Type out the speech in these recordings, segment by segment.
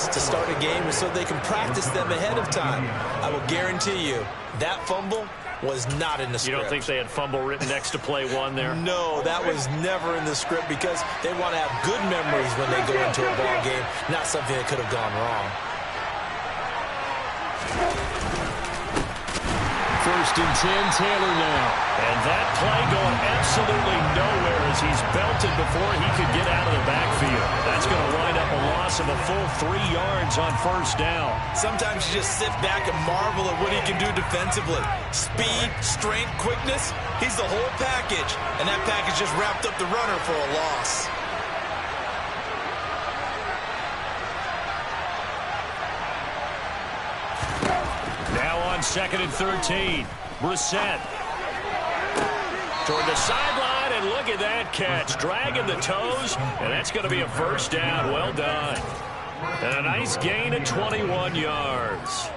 fumbles to start a game is so they can practice them ahead of time. I will guarantee you that fumble was not in the script. You don't think they had fumble written next to play one there? No, that was never in the script because they want to have good memories when they go into a ball game, not something that could have gone wrong. First and 10, Taylor now. And that play going absolutely nowhere as he's belted before he could get out of the backfield. That's going to wind up a loss of a full 3 yards on first down. Sometimes you just sit back and marvel at what he can do defensively. Speed, strength, quickness, he's the whole package. And that package just wrapped up the runner for a loss. Second and 13. Brissett toward the sideline, and look at that catch. Dragging the toes, and that's going to be a first down. Well done. And a nice gain of 21 yards.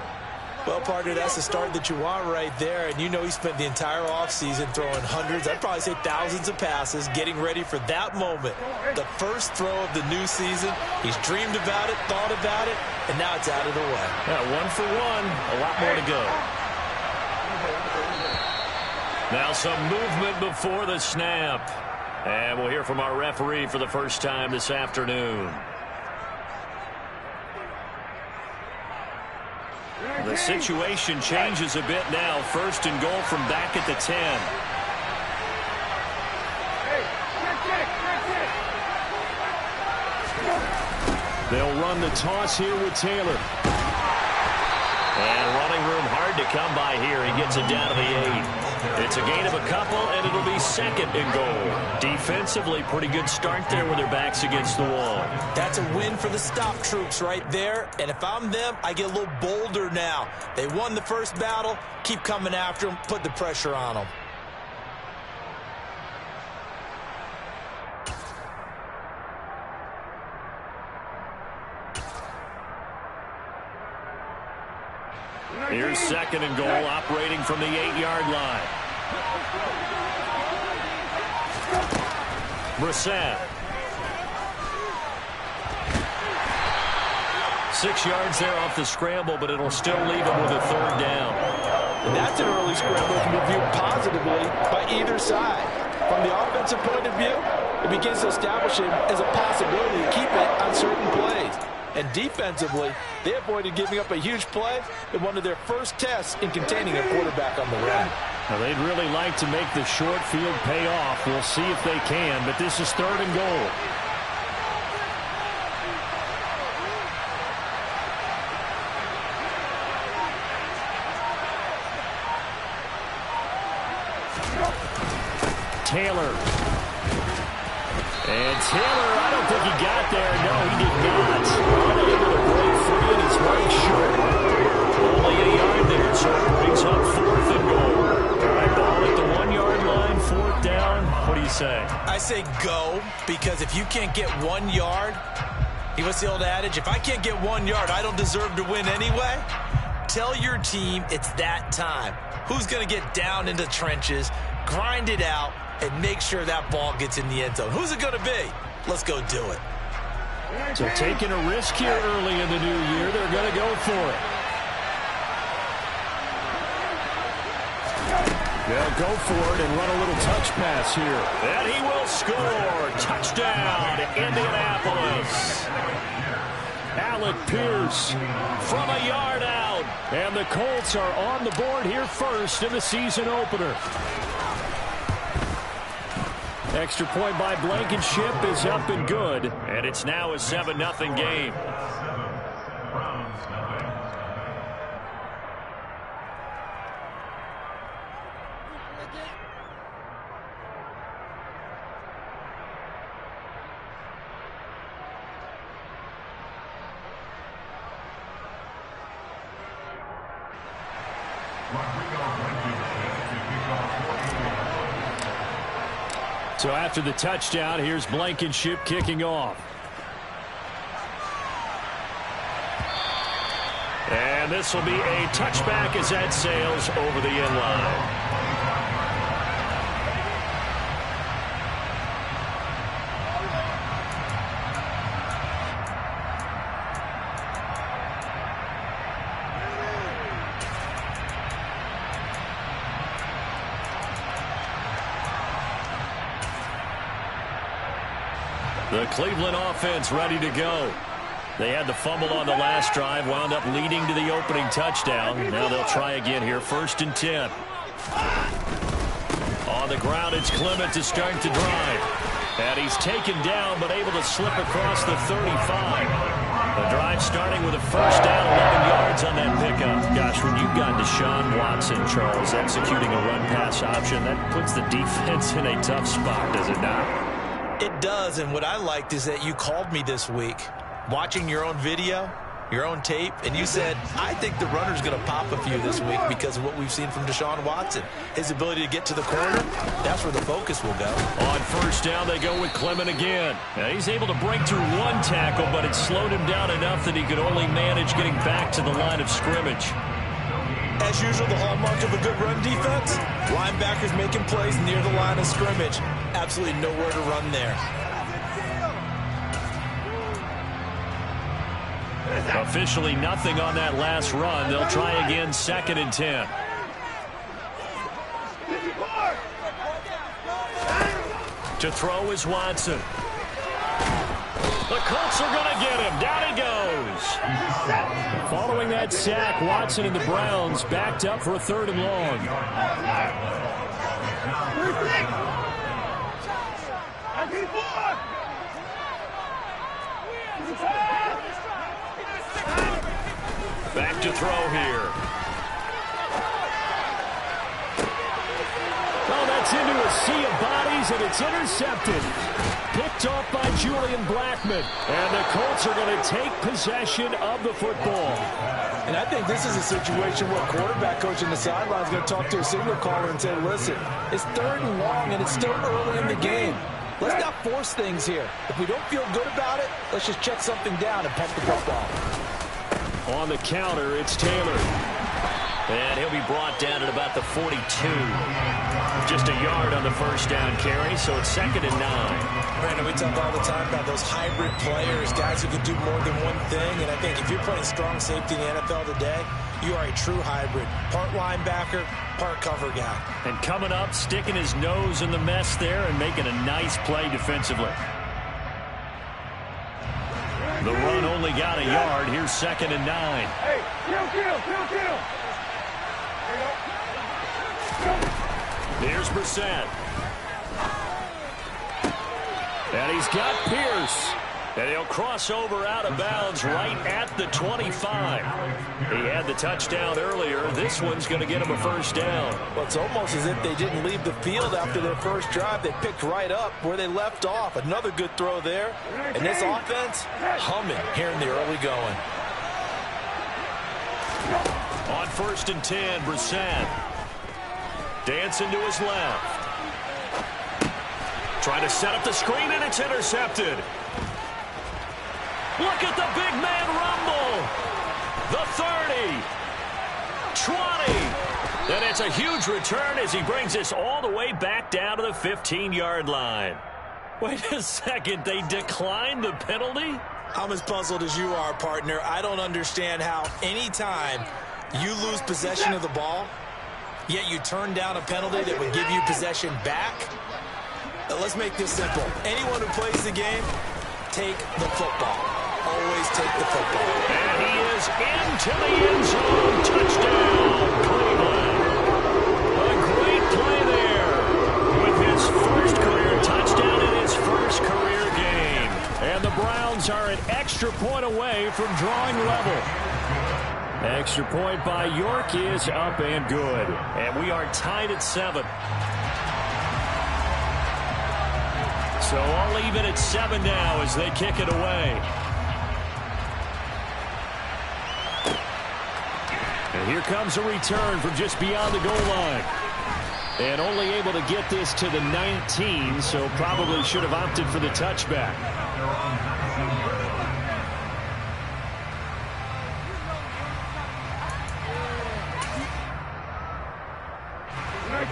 Well, partner, that's the start that you want right there. And you know he spent the entire offseason throwing hundreds, I'd probably say thousands of passes, getting ready for that moment. The first throw of the new season. He's dreamed about it, thought about it, and now it's out of the way. Yeah, 1 for 1. A lot more to go. Now some movement before the snap. And we'll hear from our referee for the first time this afternoon. The situation changes a bit now. First and goal from back at the 10. They'll run the toss here with Taylor. And running room hard to come by here. He gets it down to the 8. It's a gain of a couple, and it'll be second and goal. Defensively, pretty good start there with their backs against the wall. That's a win for the stop troops right there. And if I'm them, I get a little bolder now. They won the first battle. Keep coming after them. Put the pressure on them. Here's second and goal, operating from the 8-yard line. Brissett. 6 yards there off the scramble, but it'll still leave him with a third down. And that's an early scramble that can be viewed positively by either side. From the offensive point of view, it begins to establish him as a possibility to keep it on certain plays. And defensively, they avoided giving up a huge play in one of their first tests in containing a quarterback on the run. Now, they'd really like to make the short field pay off. We'll see if they can, but this is third and goal. Taylor. And Taylor, I don't think he got there. No, he did not. Unable to break free, and his right short. Only a yard there, so it brings up fourth and goal. All right, ball at the 1-yard line, fourth down. What do you say? I say go, because if you can't get 1 yard, what's the old adage? If I can't get 1 yard, I don't deserve to win anyway. Tell your team it's that time. Who's going to get down into trenches, grind it out, and make sure that ball gets in the end zone? Who's it going to be? Let's go do it. So taking a risk here early in the new year, they're going to go for it. They'll go for it and run a little touch pass here. And he will score. Touchdown, Indianapolis. Alec Pierce from a yard out. And the Colts are on the board here first in the season opener. Extra point by Blankenship is up and good. And it's now a 7-0 game. So after the touchdown, here's Blankenship kicking off. And this will be a touchback as that sails over the end line. The Cleveland offense ready to go. They had the fumble on the last drive, wound up leading to the opening touchdown. Now they'll try again here, 1st and 10. On the ground, it's Clement to start the drive. And he's taken down, but able to slip across the 35. The drive starting with a first down, 11 yards on that pickup. Gosh, when you've got Deshaun Watson, Charles, executing a run-pass option, that puts the defense in a tough spot, does it not? It does, and what I liked is that you called me this week, watching your own video, your own tape, and you said, I think the runner's going to pop a few this week because of what we've seen from Deshaun Watson. His ability to get to the corner, that's where the focus will go. On first down, they go with Clement again. Now, he's able to break through one tackle, but it slowed him down enough that he could only manage getting back to the line of scrimmage. As usual, the hallmark of a good run defense, linebackers making plays near the line of scrimmage. Absolutely nowhere to run there. Officially nothing on that last run. They'll try again, 2nd and 10. To throw is Watson. The Colts are going to get him. Down he goes. Following that sack, Watson and the Browns backed up for a 3rd and long. Back to throw here. Oh, that's into a sea of bodies, and it's intercepted. Picked off by Julian Blackmon. And the Colts are going to take possession of the football. And I think this is a situation where quarterback coach in the sideline is going to talk to a signal caller and say, listen, it's 3rd and long, and it's still early in the game. Let's not force things here. If we don't feel good about it, let's just check something down and pump the football. On the counter, it's Taylor. And he'll be brought down at about the 42. Just a yard on the first down carry, so it's 2nd and 9. Brandon, we talk all the time about those hybrid players, guys who can do more than one thing. And I think if you're playing strong safety in the NFL today, you are a true hybrid. Part linebacker, part cover guy. And coming up, sticking his nose in the mess there and making a nice play defensively. The run only got a yard. Here's 2nd and 9. Hey, kill. Here's Brissett. And he's got Pierce. And he'll cross over out of bounds right at the 25. He had the touchdown earlier. This one's going to get him a first down. Well, it's almost as if they didn't leave the field after their first drive. They picked right up where they left off. Another good throw there. And this offense, humming here in the early going. On 1st and 10, Brissett. Dancing to his left. Trying to set up the screen, and it's intercepted. Look at the big man rumble. The 30. 20. And it's a huge return as he brings this all the way back down to the 15-yard line. Wait a second. They declined the penalty? I'm as puzzled as you are, partner. I don't understand how any time you lose possession of the ball, yet you turn down a penalty that would give you possession back. Let's make this simple. Anyone who plays the game, take the football. Always take the football. And he is into the end zone. Touchdown, Cleveland. A great play there with his first career touchdown in his first career game. And the Browns are an extra point away from drawing level. Extra point by York is up and good. And we are tied at 7. So all even at 7 now as they kick it away. And here comes a return from just beyond the goal line. And only able to get this to the 19, so probably should have opted for the touchback.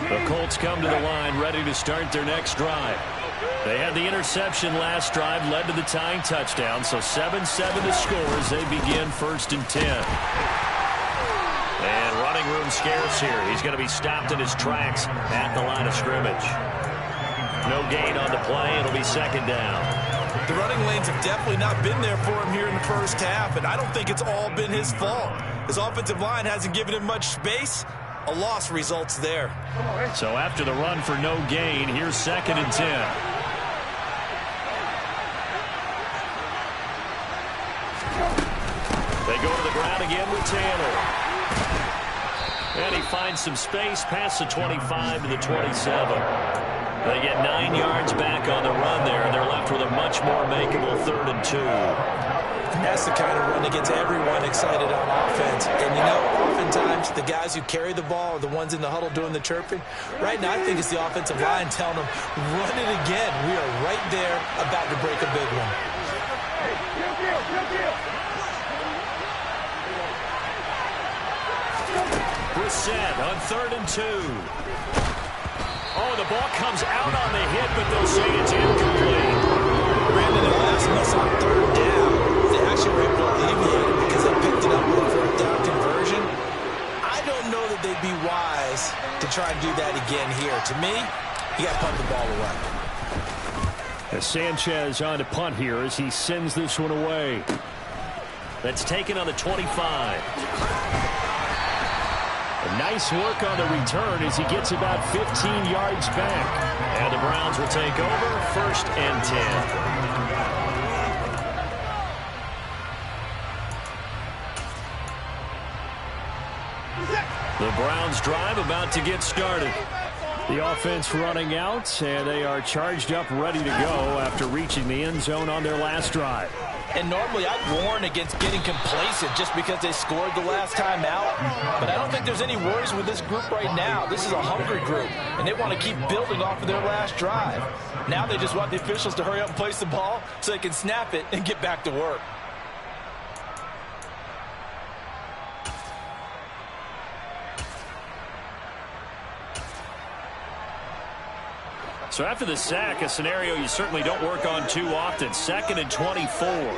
The Colts come to the line ready to start their next drive. They had the interception last drive, led to the tying touchdown, so 7-7 the score as they begin 1st and 10. And running room scarce here. He's going to be stopped in his tracks at the line of scrimmage. No gain on the play. It'll be 2nd down. The running lanes have definitely not been there for him here in the first half, and I don't think it's all been his fault. His offensive line hasn't given him much space. A loss results there. So after the run for no gain, here's 2nd and 10. They go to the ground again with Taylor. And he finds some space past the 25 to the 27. They get 9 yards back on the run there, and they're left with a much more makeable 3rd and 2. That's the kind of run that gets everyone excited on offense. And, you know, oftentimes the guys who carry the ball are the ones in the huddle doing the chirping. Right now, I think it's the offensive line telling them, run it again. We are right there about to break a big one. Brissett on 3rd and 2. Oh, the ball comes out on the hit, but they'll say it's incomplete. Brandon, the last miss on 3rd down, they actually were able to alleviate it because they picked it up with a 4th down conversion. I don't know that they'd be wise to try and do that again here. To me, you got to punt the ball away. As Sanchez on to punt here as he sends this one away. That's taken on the 25. Nice work on the return as he gets about 15 yards back. And the Browns will take over 1st and 10. The Browns drive about to get started. The offense running out, and they are charged up, ready to go after reaching the end zone on their last drive. And normally I'd warn against getting complacent just because they scored the last time out. But I don't think there's any worries with this group right now. This is a hungry group, and they want to keep building off of their last drive. Now they just want the officials to hurry up and place the ball so they can snap it and get back to work. So after the sack, a scenario you certainly don't work on too often. 2nd and 24.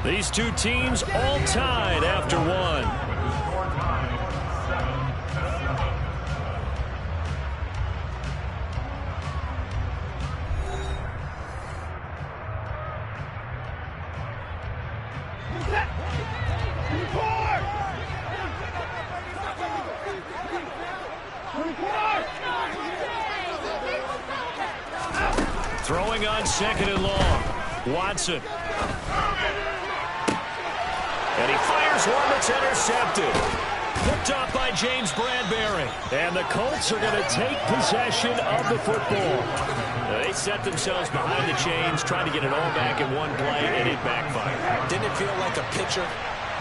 These two teams all tied after one. Throwing on 2nd and long. Watson. And he fires one that's intercepted. Picked off by James Bradbury. And the Colts are going to take possession of the football. They set themselves behind the chains, trying to get it all back in one play, and it backfired. Didn't it feel like a pitcher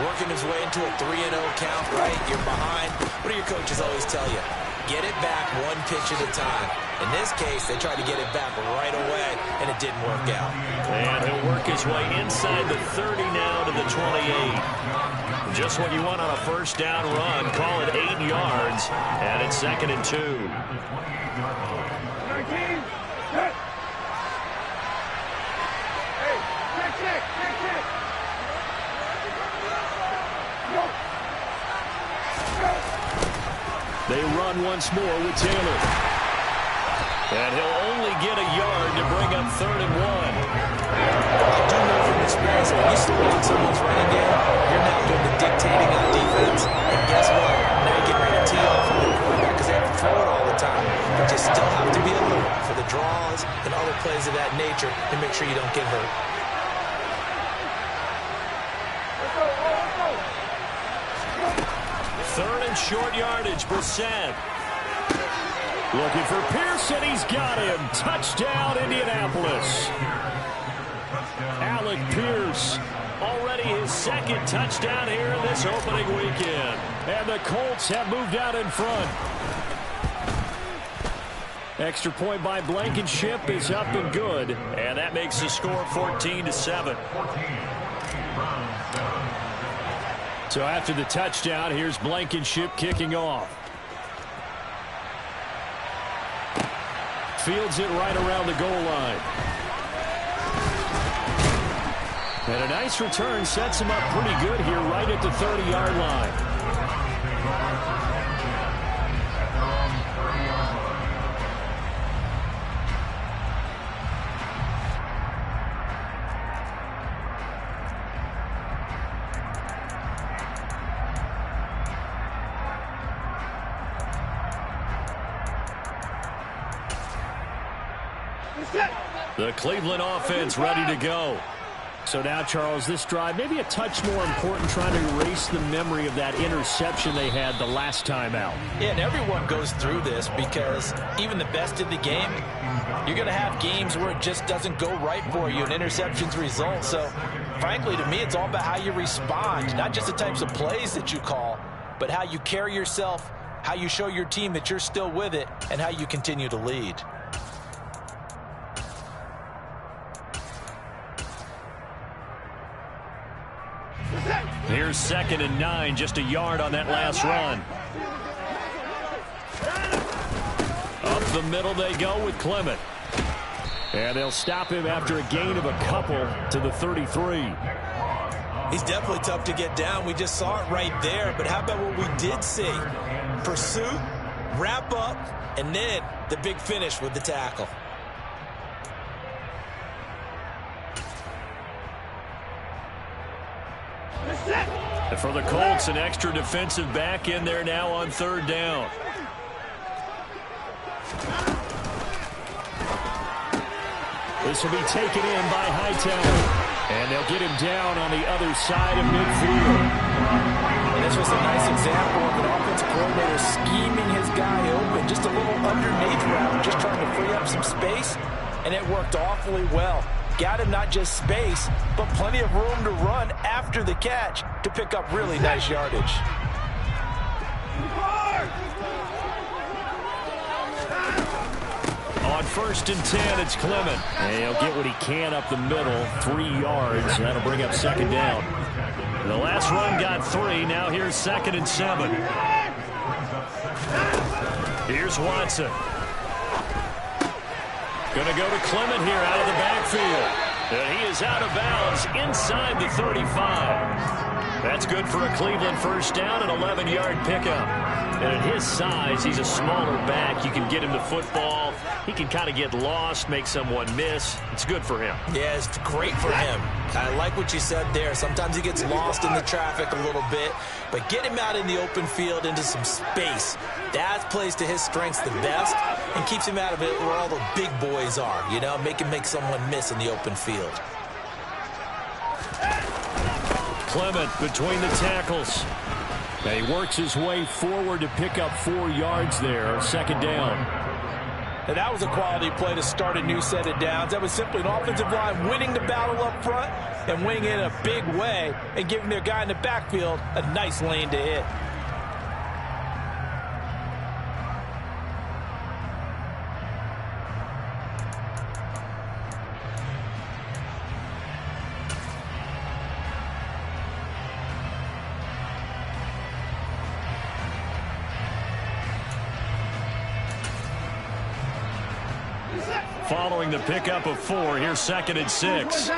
working his way into a 3-0 count, right? You're behind. What do your coaches always tell you? Get it back one pitch at a time. In this case, they tried to get it back right away, and it didn't work out. And he'll work his way inside the 30 now to the 28. Just what you want on a 1st down run. Call it 8 yards, and it's 2nd and 2. They run once more with Taylor. And he'll only get a yard to bring up 3rd and 1. I do know from experience when you slow down someone's running game, you're now doing the dictating on defense. And guess what? Now you get ready to tee off on the quarterback because they have to throw it all the time. But you still have to be alert for the draws and other plays of that nature to make sure you don't get hurt. Third and short yardage, Brissett. Looking for Pearson, he's got him. Touchdown, Indianapolis. Alec Pierce, already his 2nd touchdown here in this opening weekend. And the Colts have moved out in front. Extra point by Blankenship is up and good. And that makes the score 14-7. So after the touchdown, here's Blankenship kicking off. Fields it right around the goal line. And a nice return sets him up pretty good here right at the 30-yard line. The Cleveland offense ready to go. So now, Charles, this drive maybe a touch more important, trying to erase the memory of that interception they had the last time out. Yeah, and everyone goes through this because even the best in the game, you're going to have games where it just doesn't go right for you and interceptions result. So, frankly, to me, it's all about how you respond, not just the types of plays that you call, but how you carry yourself, how you show your team that you're still with it, and how you continue to lead. Here's 2nd and 9, just a yard on that last run. Up the middle they go with Clement. And they'll stop him after a gain of a couple to the 33. He's definitely tough to get down. We just saw it right there. But how about what we did see? Pursuit, wrap up, and then the big finish with the tackle. And for the Colts, an extra defensive back in there now on 3rd down. This will be taken in by Hightower. And they'll get him down on the other side of midfield. And this was a nice example of an offensive coordinator scheming his guy open. Just a little underneath route, just trying to free up some space. And it worked awfully well. Got him not just space, but plenty of room to run after the catch to pick up really nice yardage. On 1st and 10, it's Clement. And he'll get what he can up the middle, 3 yards. That'll bring up 2nd down. The last run got 3. Now here's 2nd and 7. Here's Watson. Going to go to Clement here out of the backfield. And he is out of bounds inside the 35. That's good for a Cleveland 1st down, an 11-yard pickup. And at his size, he's a smaller back. You can get him the football. He can kind of get lost, make someone miss. It's good for him. Yeah, it's great for him. I like what you said there. Sometimes he gets lost in the traffic a little bit, but get him out in the open field into some space. That plays to his strengths the best and keeps him out of it where all the big boys are, you know, make someone miss in the open field. Clement between the tackles. He works his way forward to pick up 4 yards there, 2nd down. And that was a quality play to start a new set of downs. That was simply an offensive line winning the battle up front and winning it in a big way and giving their guy in the backfield a nice lane to hit. Following the pickup of 4, here's 2nd and 6.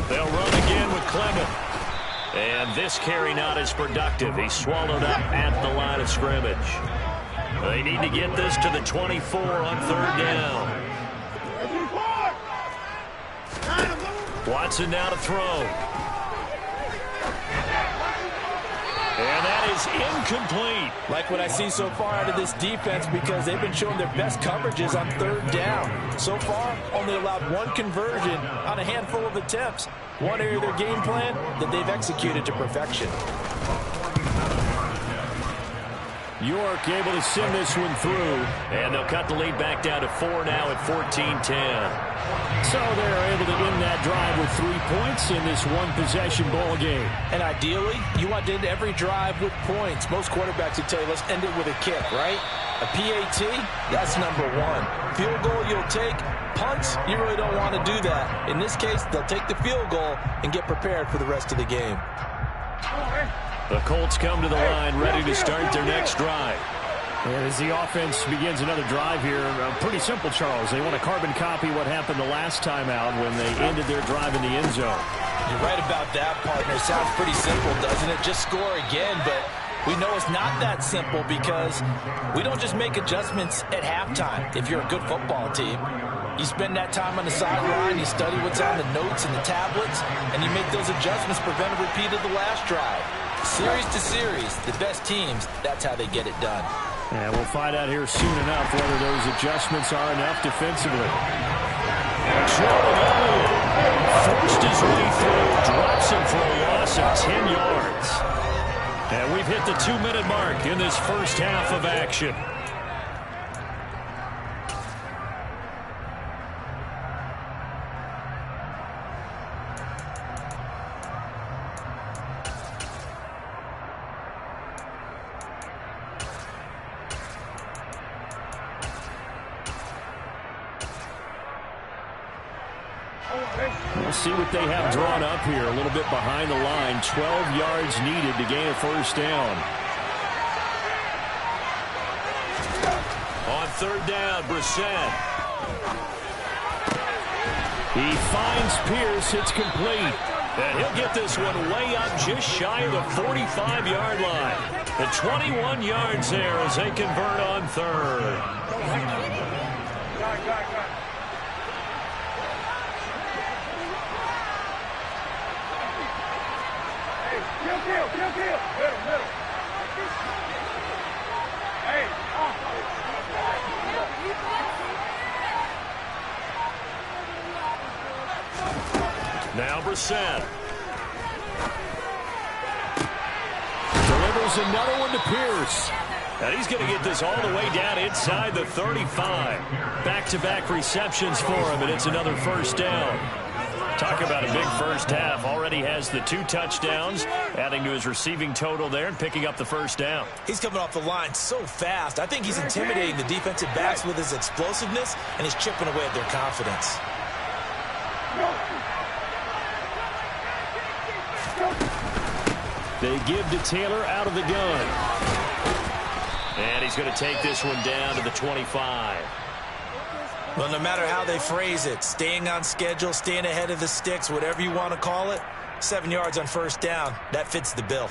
They'll run again with Clement. And this carry not as productive. He's swallowed up at the line of scrimmage. They need to get this to the 24 on 3rd down. Watson now to throw. And that is incomplete. Like what I see so far out of this defense because they've been showing their best coverages on 3rd down. So far, only allowed 1 conversion on a handful of attempts. One area of their game plan that they've executed to perfection. York able to send this one through. And they'll cut the lead back down to 4 now at 14-10. So they're able to end that drive with 3 points in this one-possession ball game. And ideally, you want to end every drive with points. Most quarterbacks would tell you, let's end it with a kick, right? A PAT, that's number 1. Field goal you'll take. Punts, you really don't want to do that. In this case, they'll take the field goal and get prepared for the rest of the game. The Colts come to the line ready to start their next drive. And as the offense begins another drive here, pretty simple, Charles. They want to carbon copy what happened the last time out when they ended their drive in the end zone. You're right about that, partner. Sounds pretty simple, doesn't it? Just score again, but we know it's not that simple because we don't just make adjustments at halftime if you're a good football team. You spend that time on the sideline, you study what's on the notes and the tablets, and you make those adjustments, prevent a repeat of the last drive. Series to series, the best teams, that's how they get it done. And we'll find out here soon enough whether those adjustments are enough defensively. Jordan Elliott forced his way through, drops him for a loss of 10 yards. And we've hit the 2-minute mark in this first half of action. We'll see what they have drawn up here. A little bit behind the line. 12 yards needed to gain a first down. On third down, Brissett. He finds Pierce. It's complete. And he'll get this one way up just shy of the 45-yard line. The 21 yards there as they convert on third. Now Brissett. Delivers another one to Pierce. And he's going to get this all the way down inside the 35. Back-to-back receptions for him, and it's another first down. Talk about a big first half. Already has the 2 touchdowns, adding to his receiving total there and picking up the first down. He's coming off the line so fast. I think he's intimidating the defensive backs with his explosiveness, and he's chipping away at their confidence. They give to Taylor out of the gun. And he's going to take this one down to the 25. Well, no matter how they phrase it, staying on schedule, staying ahead of the sticks, whatever you want to call it, 7 yards on first down, that fits the bill.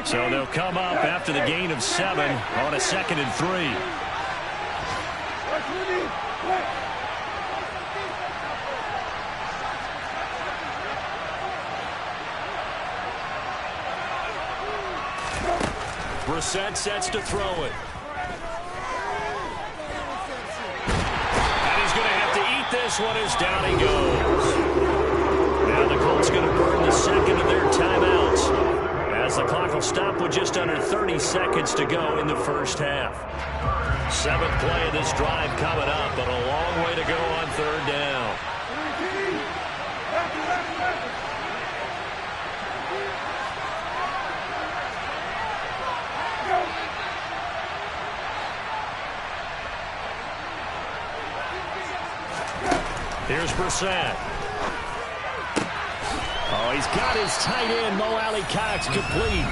So they'll come up after the gain of 7 on a 2nd and 3. Brissett sets to throw it. And he's going to have to eat this one as down he goes. Now the Colts going to burn the second of their timeouts, as the clock will stop with just under 30 seconds to go in the first half. 7th play of this drive coming up, but a long way to go on third down. Here's Brissett. Oh, he's got his tight end, Mo Alley-Cox, complete.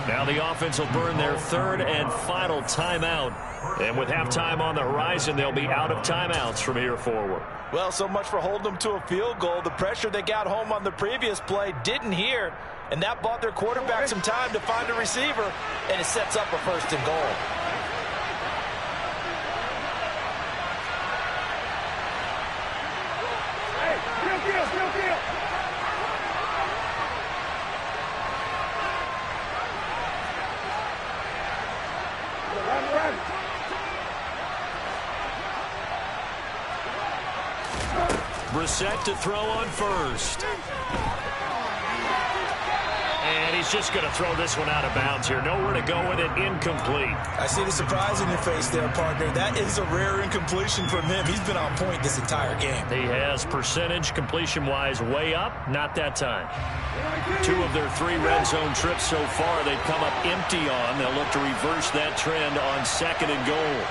Now the offense will burn their 3rd and final timeout. And with halftime on the horizon, they'll be out of timeouts from here forward. Well, so much for holding them to a field goal. The pressure they got home on the previous play didn't hear, and that bought their quarterback some time to find a receiver, and it sets up a 1st and goal. Brissett to throw on first. And he's just going to throw this one out of bounds here. Nowhere to go with it. Incomplete. I see the surprise in your face there, partner. That is a rare incompletion from him. He's been on point this entire game. He has percentage completion-wise way up. Not that time. 2 of their 3 red zone trips so far they've come up empty on. They'll look to reverse that trend on 2nd and goal.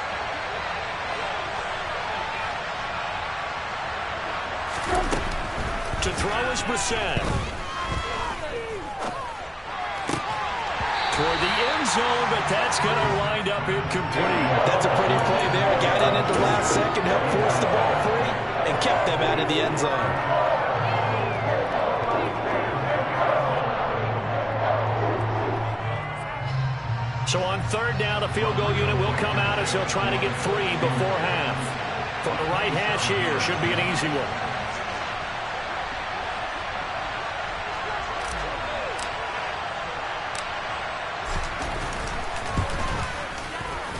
To throw is Brissett. Toward the end zone, but that's going to wind up incomplete. That's a pretty play there. Got in at the last second, helped force the ball free, and kept them out of the end zone. So on third down, a field goal unit will come out as they'll try to get 3 before half. From the right hash here, should be an easy one.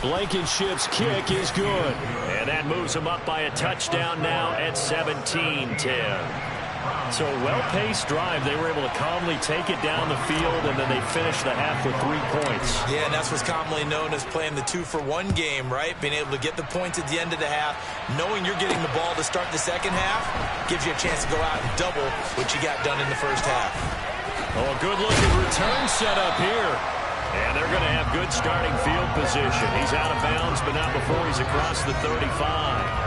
Blankenship's kick is good. And that moves him up by a touchdown now at 17-10. So a well-paced drive. They were able to calmly take it down the field, and then they finished the half with 3 points. Yeah, and that's what's commonly known as playing the 2-for-1 game, right? Being able to get the points at the end of the half, knowing you're getting the ball to start the second half, gives you a chance to go out and double what you got done in the first half. Oh, a good-looking return set up here. And they're going to have good starting field position. He's out of bounds, but not before he's across the 35.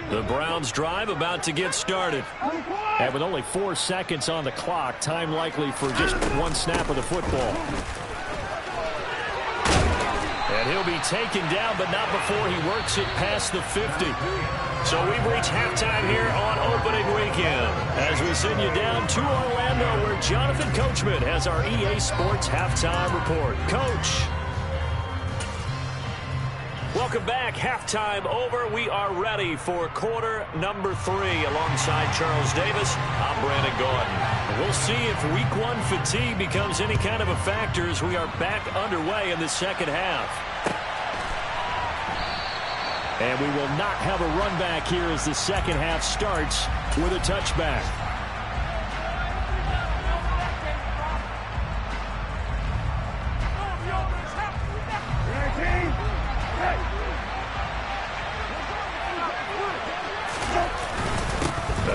The Browns drive about to get started. And with only 4 seconds on the clock, time likely for just 1 snap of the football. And he'll be taken down, but not before he works it past the 50. So we've reached halftime here on opening weekend. As we send you down to Orlando, where Jonathan Coachman has our EA Sports halftime report. Coach. Welcome back. Halftime over. We are ready for quarter number 3. Alongside Charles Davis, I'm Brandon Gordon. We'll see if week 1 fatigue becomes any kind of a factor as we are back underway in the second half. And we will not have a run back here as the second half starts with a touchback.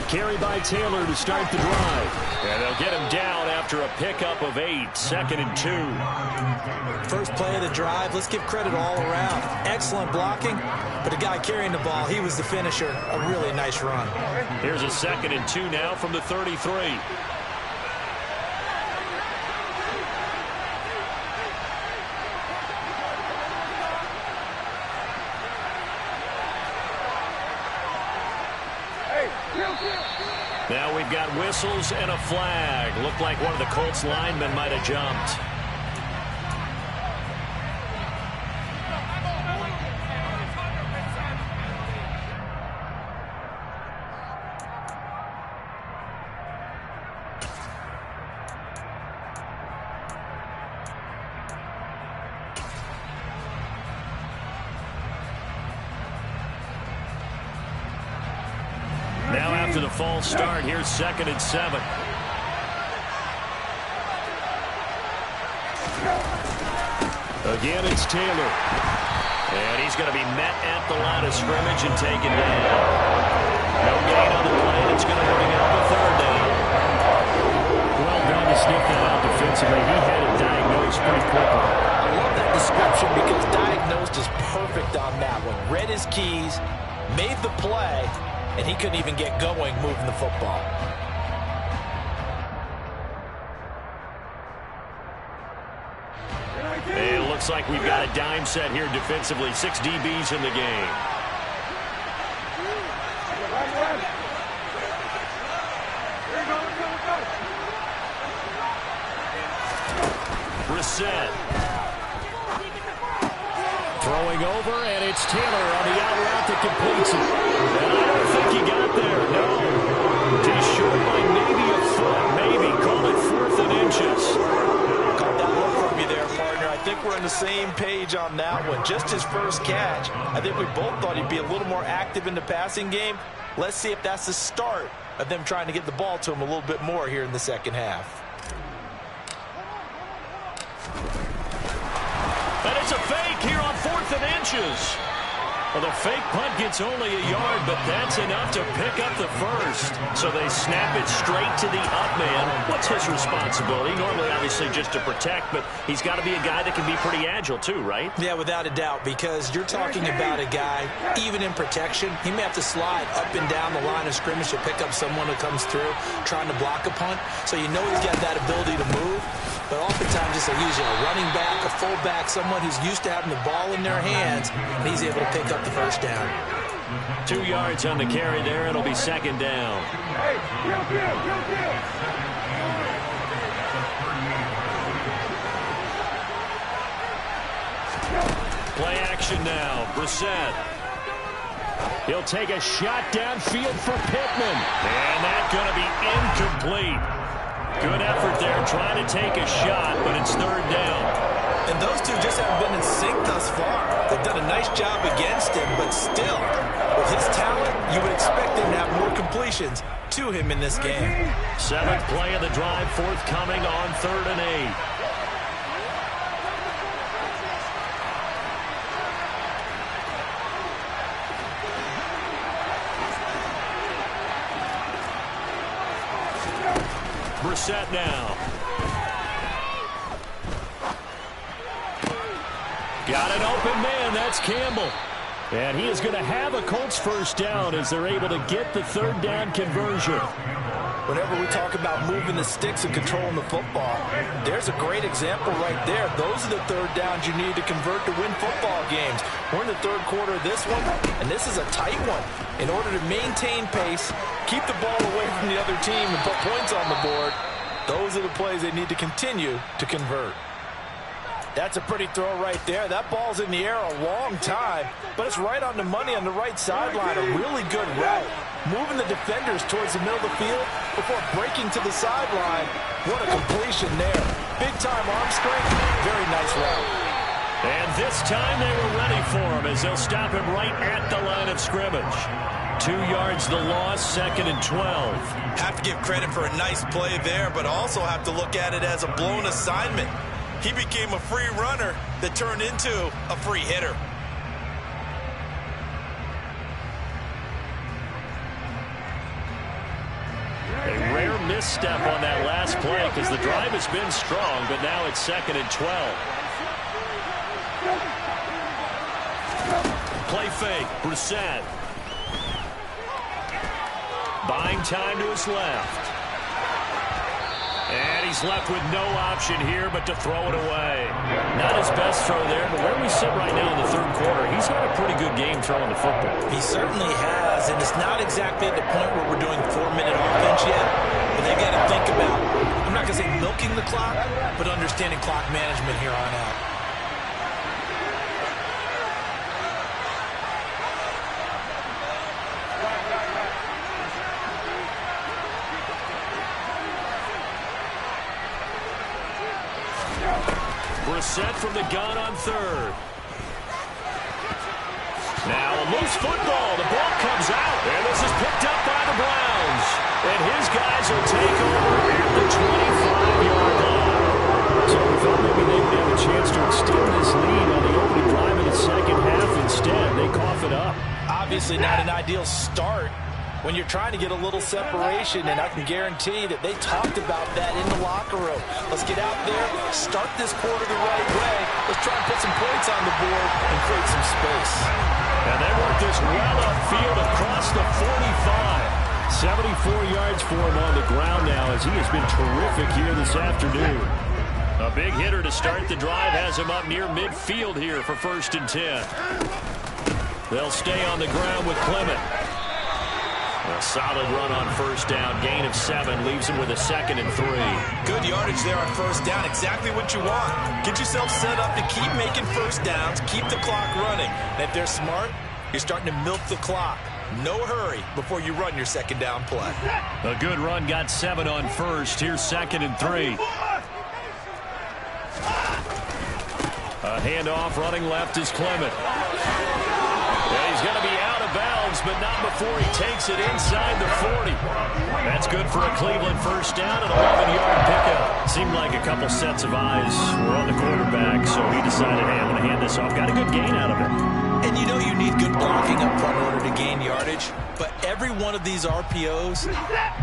Carry by Taylor to start the drive. And they'll get him down after a pickup of 8, 2nd and 2. First play of the drive, let's give credit all around. Excellent blocking, but the guy carrying the ball, he was the finisher. A really nice run. Here's a 2nd and 2 now from the 33. Now we've got whistles and a flag. Looked like one of the Colts linemen might have jumped. Now after the false start, here's 2nd and 7. Again, it's Taylor. And he's going to be met at the line of scrimmage and taken down. No gain on the play. It's going to bring out the 3rd down. Well done to sniff that out defensively. He had it diagnosed pretty quickly. I love that description because diagnosed is perfect on that one. Read his keys, made the play, and he couldn't even get going moving the football. And it looks like we've got a dime set here defensively. 6 DBs in the game. Brissett. Throwing over, and it's Taylor on the out route that completes it. And I don't think he got there, no. Just short by maybe a foot, maybe. Call it 4th and inches. Caught that look from you there, partner. I think we're on the same page on that one. Just his first catch. I think we both thought he'd be a little more active in the passing game. Let's see if that's the start of them trying to get the ball to him a little bit more here in the second half. And it's a fake here on 4th and inches. Well, the fake punt gets only a yard, but that's enough to pick up the first. So they snap it straight to the up man. What's his responsibility? Normally, obviously, just to protect, but he's got to be a guy that can be pretty agile too, right? Yeah, without a doubt, because you're talking about a guy, even in protection, he may have to slide up and down the line of scrimmage to pick up someone who comes through trying to block a punt. So you know he's got that ability to move. But oftentimes it's usually a running back, a fullback, someone who's used to having the ball in their hands, and he's able to pick up the first down. 2 yards on the carry there. It'll be 2nd down. Play action now. Brissett. He'll take a shot downfield for Pittman. And that's going to be incomplete. Good effort there trying to take a shot, but it's third down. And those two just haven't been in sync thus far. They've done a nice job against him, but still, with his talent, you would expect him to have more completions to him in this game. 7th play of the drive forthcoming on 3rd and 8. Brissett now. Got an open man. That's Campbell. And he is going to have a Colts first down as they're able to get the 3rd down conversion. Whenever we talk about moving the sticks and controlling the football, there's a great example right there. Those are the 3rd downs you need to convert to win football games. We're in the 3rd quarter of this one, and this is a tight one. In order to maintain pace, keep the ball away from the other team, and put points on the board, those are the plays they need to continue to convert. That's a pretty throw right there. That ball's in the air a long time, but it's right on the money on the right sideline. A really good route. Moving the defenders towards the middle of the field before breaking to the sideline. What a completion there. Big-time arm strength. Very nice route. And this time they were ready for him as they'll stop him right at the line of scrimmage. 2 yards the loss, 2nd and 12. Have to give credit for a nice play there, but also have to look at it as a blown assignment. He became a free runner that turned into a free hitter. A rare misstep on that last play because the drive has been strong, but now it's 2nd and 12. Play fake, Brissett. Buying time to his left. And he's left with no option here but to throw it away. Not his best throw there, but where we sit right now in the 3rd quarter, he's had a pretty good game throwing the football. He certainly has, and it's not exactly at the point where we're doing 4-minute offense yet, but they got to think about, I'm not going to say milking the clock, but understanding clock management here on out. Brissett from the gun on 3rd. Now a loose football. The ball comes out. And this is picked up by the Browns. And his guys will take over at the 25-yard line. So we thought maybe they would have a chance to extend this lead on the opening drive in the 2nd half. Instead, they cough it up. Obviously not an ideal start when you're trying to get a little separation, and I can guarantee that they talked about that in the locker room. Let's get out there, start this quarter the right way. Let's try and put some points on the board and create some space. And they work this well upfield across the 45. 74 yards for him on the ground now as he has been terrific here this afternoon. A big hitter to start the drive has him up near midfield here for 1st and 10. They'll stay on the ground with Clement. A solid run on 1st down. Gain of 7 leaves him with a 2nd and 3. Good yardage there on 1st down. Exactly what you want. Get yourself set up to keep making 1st downs. Keep the clock running. And if they're smart, you're starting to milk the clock. No hurry before you run your 2nd down play. A good run got 7 on 1st. Here's 2nd and 3. A handoff running left is Clement. Yeah, he's going to be out of bounds, but not before he takes it inside the 40. That's good for a Cleveland 1st down and 11-yard pickup. Seemed like a couple sets of eyes were on the quarterback, so he decided, hey, I'm going to hand this off. Got a good gain out of it. And you know you need good blocking up front in order to gain yardage, but every one of these RPOs,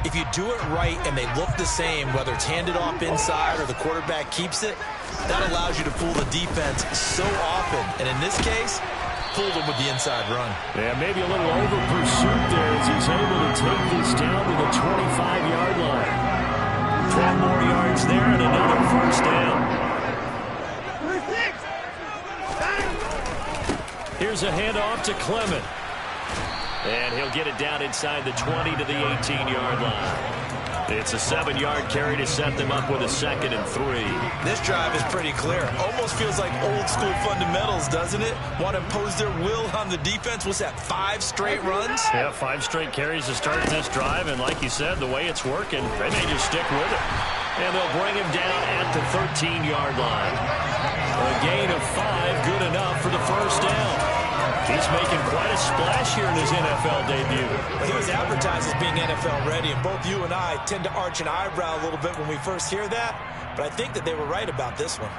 if you do it right and they look the same, whether it's handed off inside or the quarterback keeps it, that allows you to fool the defense so often. And in this case, fooled him with the inside run. Yeah, maybe a little over pursuit there as he's able to take this down to the 25-yard line. 12 more yards there and another 1st down. Here's a handoff to Clement. And he'll get it down inside the 20 to the 18-yard line. It's a 7-yard carry to set them up with a 2nd and 3. This drive is pretty clear. Almost feels like old school fundamentals, doesn't it? Want to impose their will on the defense. What's that, 5 straight runs? Yeah, 5 straight carries to start this drive, and like you said, the way it's working, they may just stick with it. And they'll bring him down at the 13-yard line. A gain of 5, good enough for the first down. He's making quite a splash here in his NFL debut. He was advertised as being NFL ready, and both you and I tend to arch an eyebrow a little bit when we first hear that, but I think that they were right about this one.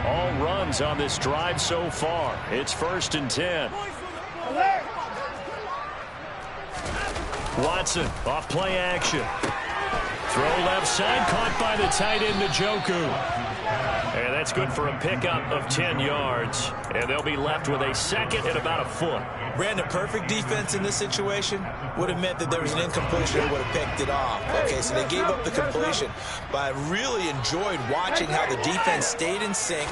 All runs on this drive so far. It's 1st and 10. Watson off play action. Throw left side, caught by the tight end Njoku. And that's good for a pickup of 10 yards. And they'll be left with a 2nd and about a foot. Brandon, perfect defense in this situation would have meant that there was an incompletion and would have picked it off. Okay, so they gave up the completion. But I really enjoyed watching how the defense stayed in sync,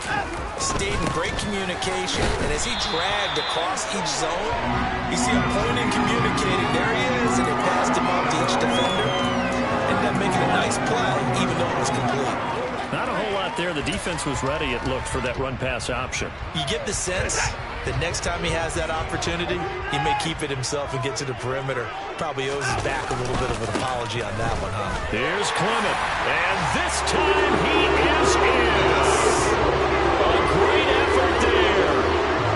stayed in great communication, and as he dragged across each zone, you see him pointing, communicating. There he is, and they passed him off to each defender. Ended up making a nice play, even though it was complete. Not a whole lot there. The defense was ready, it looked, for that run-pass option. You get the sense that next time he has that opportunity, he may keep it himself and get to the perimeter. Probably owes his back a little bit of an apology on that one, huh? Here's Clement, and this time he is in. A great effort there.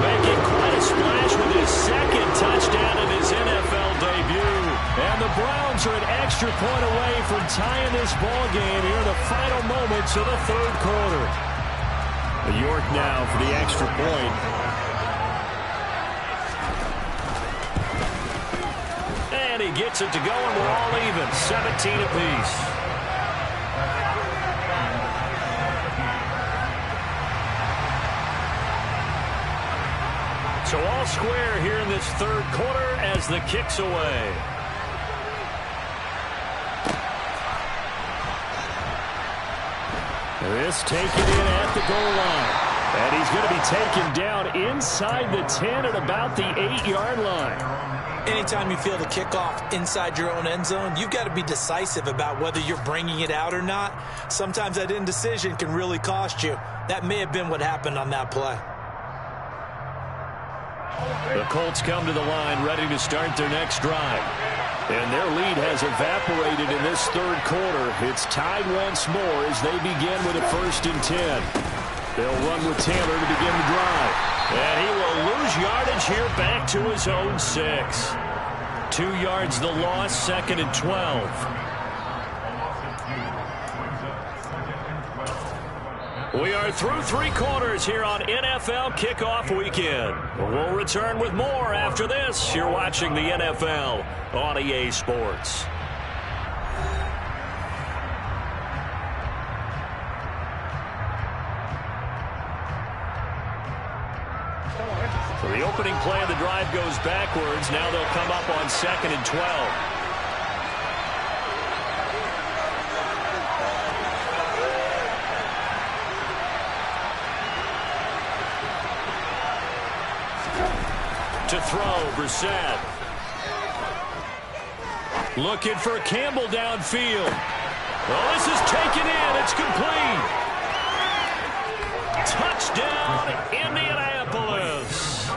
Making quite a splash with his 2nd touchdown in his NFL debut. And the Browns are an extra point away from tying this ball game here in the final moments of the 3rd quarter. York now for the extra point. And he gets it to go, and we're all even, 17 apiece. So all square here in this 3rd quarter as the kick's away. This taken in at the goal line. And he's going to be taken down inside the 10 at about the 8-yard line. Anytime you feel the kickoff inside your own end zone, you've got to be decisive about whether you're bringing it out or not. Sometimes that indecision can really cost you. That may have been what happened on that play. The Colts come to the line ready to start their next drive. And their lead has evaporated in this 3rd quarter. It's tied once more as they begin with a 1st and 10. They'll run with Taylor to begin the drive. And he will lose yardage here back to his own 6. 2 yards the loss, 2nd and 12. We are through 3 quarters here on NFL Kickoff Weekend. We'll return with more after this. You're watching the NFL on EA Sports. So the opening play of the drive goes backwards. Now they'll come up on 2nd and 12. To throw, Brissett. Looking for Campbell downfield. Well, this is taken in. It's complete. Touchdown, Indianapolis.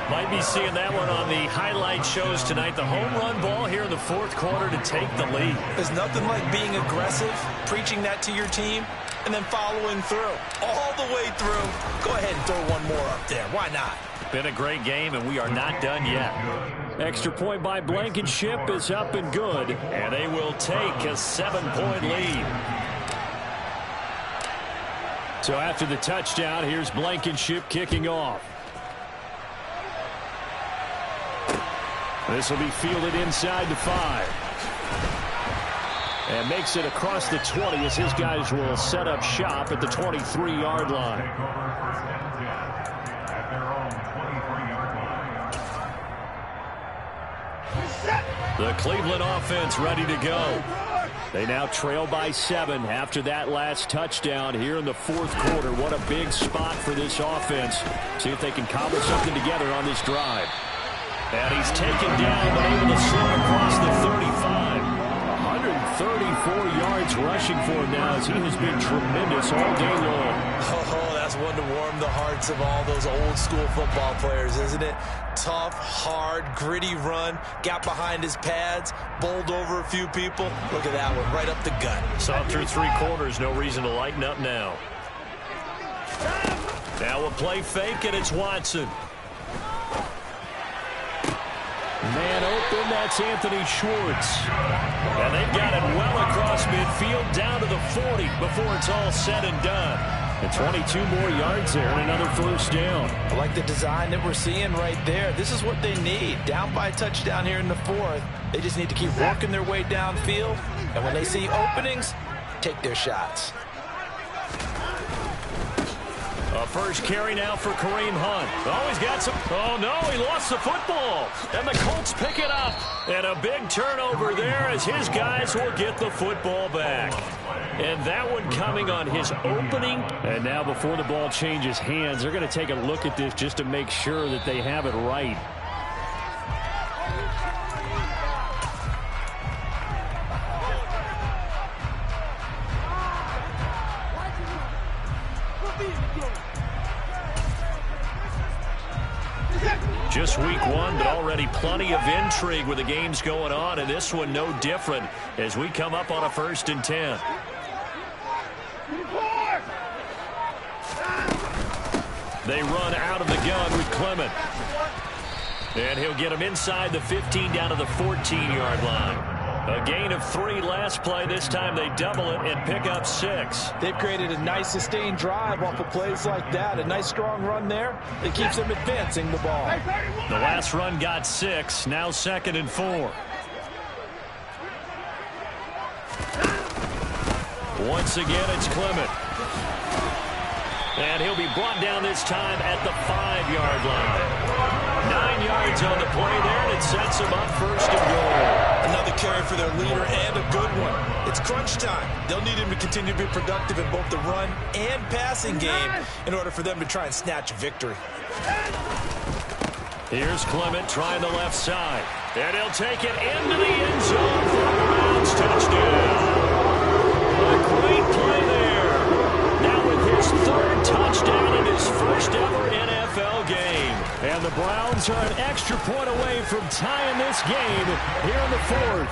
Might be seeing that one on the highlight shows tonight. The home run ball here in the 4th quarter to take the lead. There's nothing like being aggressive, preaching that to your team, and then following through. All the way through. Go ahead and throw one more up there. Why not? Been a great game, and we are not done yet. Extra point by Blankenship is up and good, and they will take a 7-point lead. So after the touchdown, here's Blankenship kicking off. This will be fielded inside the 5. And makes it across the 20 as his guys will set up shop at the 23-yard line. The Cleveland offense ready to go. They now trail by 7 after that last touchdown here in the fourth quarter. What a big spot for this offense. See if they can cobble something together on this drive. And he's taken down but able to slip across the 35. 134 yards rushing for him now as he has been tremendous all day long. Oh, that's one to warm the hearts of all those old school football players, isn't it? Tough, hard, gritty run. Got behind his pads, bowled over a few people. Look at that one, right up the gut. Saw through 3 quarters, no reason to lighten up now. Now a play fake, and it's Watson. Man open, that's Anthony Schwartz. And they've got it well across midfield down to the 40 before it's all said and done. And 22 more yards there and another first down. I like the design that we're seeing right there. This is what they need. Down by a touchdown here in the fourth. They just need to keep working their way downfield. And when they see openings, take their shots. A first carry now for Kareem Hunt. Oh, he's got some. Oh, no, he lost the football. And the Colts pick it up. And a big turnover there as his guys will get the football back. And that one coming on his opening. And now before the ball changes hands, they're going to take a look at this just to make sure that they have it right. Just week 1, but already plenty of intrigue with the games going on, and this one no different as we come up on a 1st and 10. They run out of the gun with Clement. And he'll get him inside the 15 down to the 14-yard line. A gain of 3 last play. This time they double it and pick up 6. They've created a nice sustained drive off of plays like that. A nice strong run there that keeps them advancing the ball. The last run got 6. Now 2nd and 4. Once again, it's Clement. And he'll be brought down this time at the 5-yard line. 9 yards on the play there, and it sets him up 1st and goal. Another carry for their leader and a good one. It's crunch time. They'll need him to continue to be productive in both the run and passing game in order for them to try and snatch a victory. Here's Clement trying the left side. And he'll take it into the end zone for a Browns touchdown. A great play there. Now with his 3rd touchdown in his 1st ever NFL game. And the Browns are an extra point away from tying this game here in the 4th.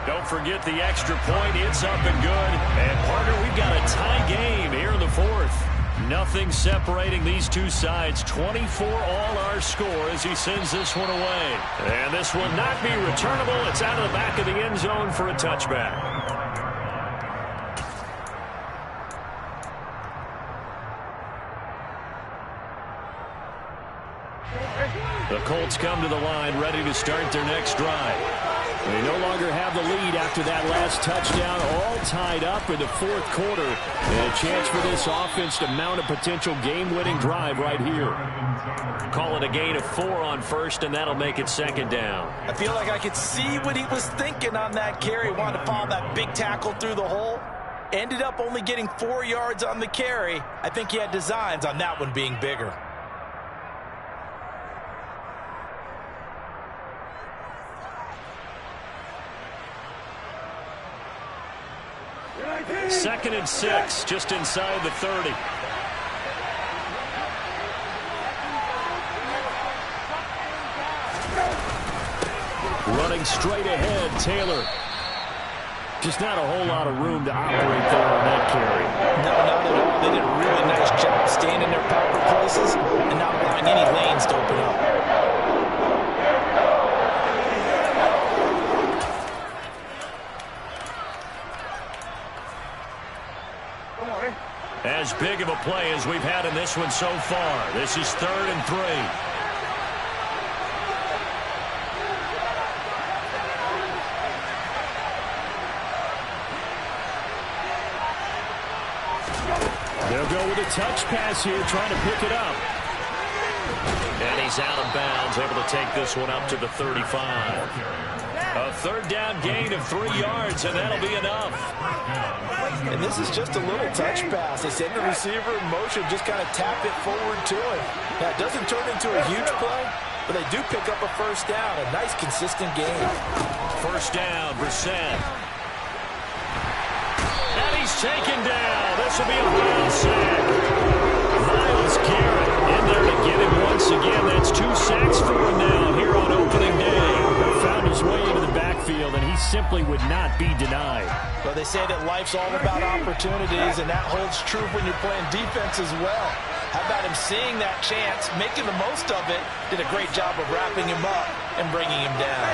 Don't forget the extra point. It's up and good. And, partner, we've got a tie game here in the 4th. Nothing separating these two sides. 24 all our score as he sends this one away. And this will not be returnable. It's out of the back of the end zone for a touchback. The Colts come to the line ready to start their next drive. They no longer have the lead after that last touchdown, all tied up in the 4th quarter. And a chance for this offense to mount a potential game-winning drive right here. Call it a gain of 4 on 1st, and that'll make it 2nd down. I feel like I could see what he was thinking on that carry. Wanted to follow that big tackle through the hole. Ended up only getting 4 yards on the carry. I think he had designs on that one being bigger. 2nd and 6, just inside the 30. Running straight ahead, Taylor. Just not a whole lot of room to operate there on that carry. No, not at all. They did a really nice job staying in their proper places and not allowing any lanes to open up. As big of a play as we've had in this one so far. This is 3rd and 3. They'll go with a touch pass here, trying to pick it up. And he's out of bounds, able to take this one up to the 35. A third down gain of 3 yards, and that'll be enough. And this is just a little touch pass. They send the receiver in motion, just kind of tap it forward to him. Now, it doesn't turn into a huge play, but they do pick up a first down. A nice, consistent gain. First down, Brissett. And he's taken down. This will be a wild sack. Myles Garrett in there to get him once again. That's 2 sacks for him now here on opening day. Found his way into the backfield, and he simply would not be denied. Well, they say that life's all about opportunities, and that holds true when you're playing defense as well. How about him seeing that chance, making the most of it, did a great job of wrapping him up and bringing him down.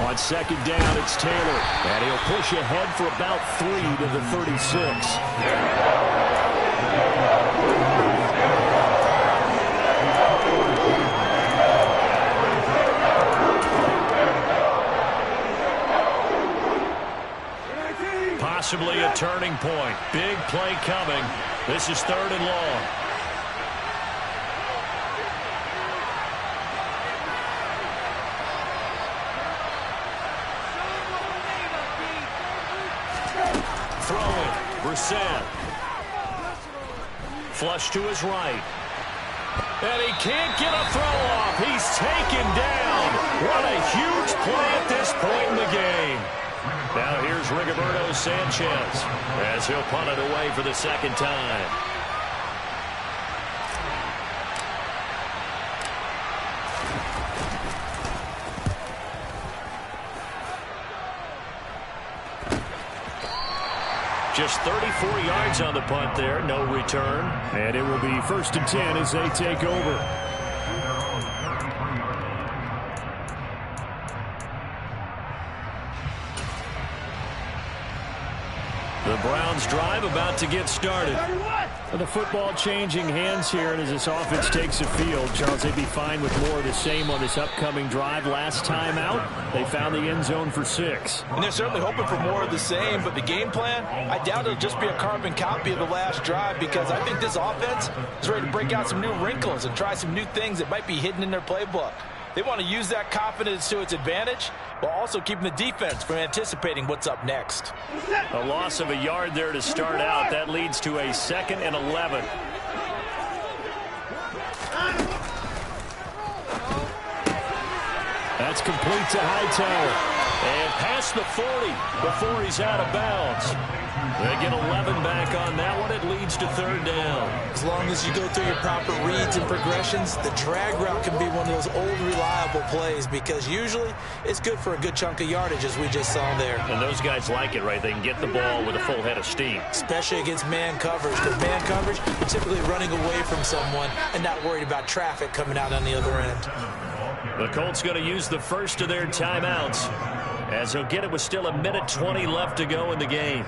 On second down, it's Taylor, and he'll push ahead for about 3 to the 36. Possibly a turning point. Big play coming. This is 3rd and long. Throwing. Brissett. Flush to his right. And he can't get a throw off. He's taken down. What a huge play at this point in the game. Now here's Rigoberto Sanchez as he'll punt it away for the second time. Just 34 yards on the punt there, no return. And it will be 1st and 10 as they take over. The Browns drive about to get started. The football changing hands here, and as this offense takes the field, Charles, they'd be fine with more of the same on this upcoming drive. Last time out, they found the end zone for 6. And they're certainly hoping for more of the same, but the game plan, I doubt it'll just be a carbon copy of the last drive, because I think this offense is ready to break out some new wrinkles and try some new things that might be hidden in their playbook. They want to use that confidence to its advantage, while also keeping the defense from anticipating what's up next. A loss of a yard there to start out. That leads to a 2nd and 11. That's complete to Hightower. And past the 40 before he's out of bounds. They get 11 back on that one. It leads to 3rd down. As long as you go through your proper reads and progressions, the drag route can be one of those old reliable plays, because usually it's good for a good chunk of yardage, as we just saw there. And those guys like it, right? They can get the ball with a full head of steam. Especially against man coverage, because man coverage, you're typically running away from someone and not worried about traffic coming out on the other end. The Colts going to use the first of their timeouts, as he'll get it with still 1:20 left to go in the game.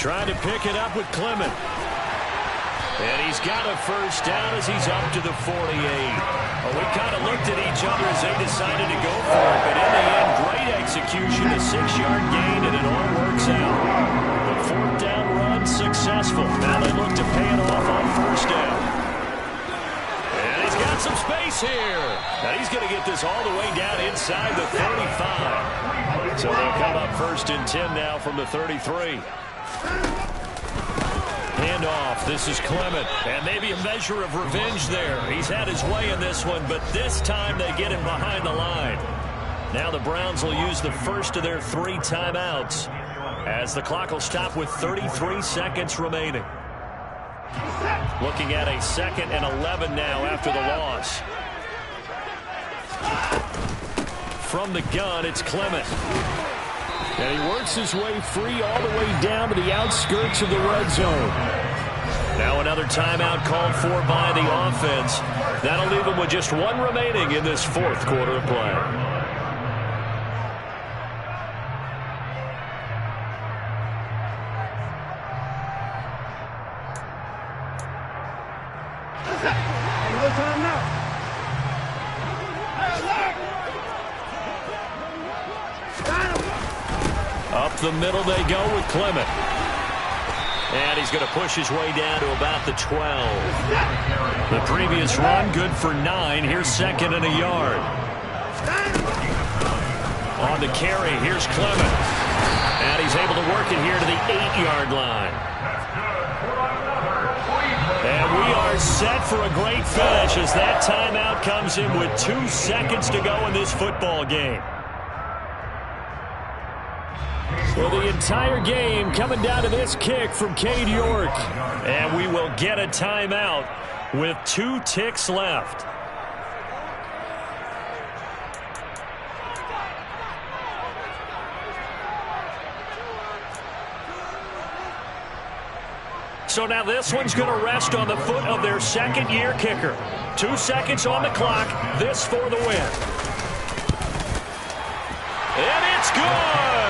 Trying to pick it up with Clement. And he's got a first down as he's up to the 48. Well, we kind of looked at each other as they decided to go for it. But in the end, great execution, a 6-yard gain, and it all works out. The 4th down run successful. Now they look to pay it off on 1st down. And he's got some space here. Now he's going to get this all the way down inside the 35. So they'll come up 1st and 10 now from the 33. Handoff. This is Clement. And maybe a measure of revenge there. He's had his way in this one, but this time they get him behind the line. Now the Browns will use the first of their 3 timeouts, as the clock will stop with 33 seconds remaining. Looking at a 2nd and 11 now after the loss. From the gun, it's Clement. And he works his way free all the way down to the outskirts of the red zone. Now another timeout called for by the offense. That'll leave them with just 1 remaining in this 4th quarter of play. Up the middle they go with Clement. And he's going to push his way down to about the 12. The previous run, good for 9. Here's second and a yard. On the carry, here's Clement. And he's able to work it here to the 8-yard line. And we are set for a great finish as that timeout comes in with 2 seconds to go in this football game. So the entire game coming down to this kick from Cade York. And we will get a timeout with 2 ticks left. So now this one's going to rest on the foot of their second-year kicker. 2 seconds on the clock. This for the win. And it's good!